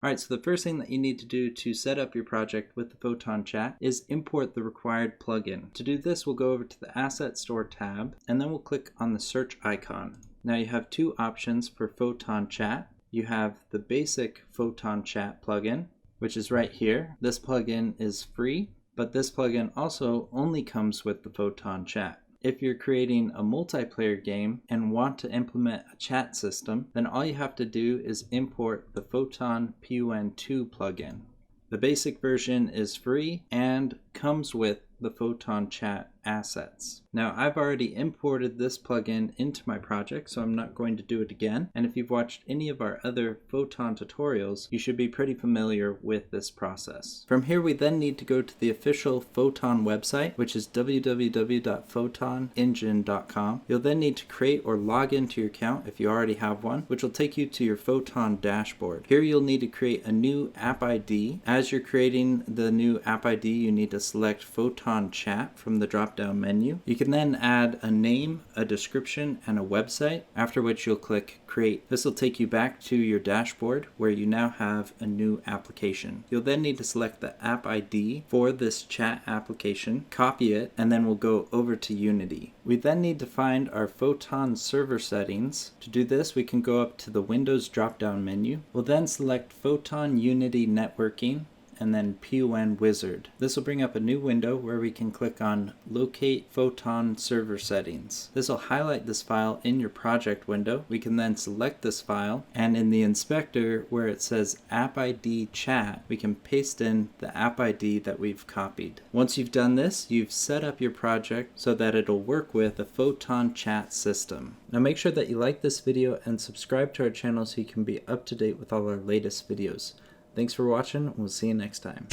Alright, so the first thing that you need to do to set up your project with the Photon Chat is import the required plugin. To do this, we'll go over to the Asset Store tab, and then we'll click on the search icon. Now you have two options for Photon Chat. You have the basic Photon Chat plugin, which is right here. This plugin is free, but this plugin also only comes with the Photon Chat. If you're creating a multiplayer game and want to implement a chat system, then all you have to do is import the Photon PUN2 plugin. The basic version is free and comes with the Photon Chat assets. Now I've already imported this plugin into my project, so I'm not going to do it again. And if you've watched any of our other Photon tutorials, you should be pretty familiar with this process. From here we then need to go to the official Photon website, which is www.photonengine.com. You'll then need to create or log into your account if you already have one, which will take you to your Photon dashboard. Here you'll need to create a new app ID. As you're creating the new app ID, you need to select Photon Chat from the drop-down menu. You can then add a name, a description, and a website, after which you'll click Create. This will take you back to your dashboard where you now have a new application. You'll then need to select the app ID for this chat application, copy it, and then we'll go over to Unity. We then need to find our Photon Server Settings. To do this, we can go up to the Windows drop-down menu. We'll then select Photon Unity Networking, and then PUN Wizard. This will bring up a new window where we can click on Locate Photon Server Settings. This will highlight this file in your project window. We can then select this file, and in the inspector where it says App ID Chat, we can paste in the app ID that we've copied. Once you've done this, you've set up your project so that it'll work with the Photon Chat system. Now make sure that you like this video and subscribe to our channel so you can be up to date with all our latest videos. Thanks for watching. We'll see you next time.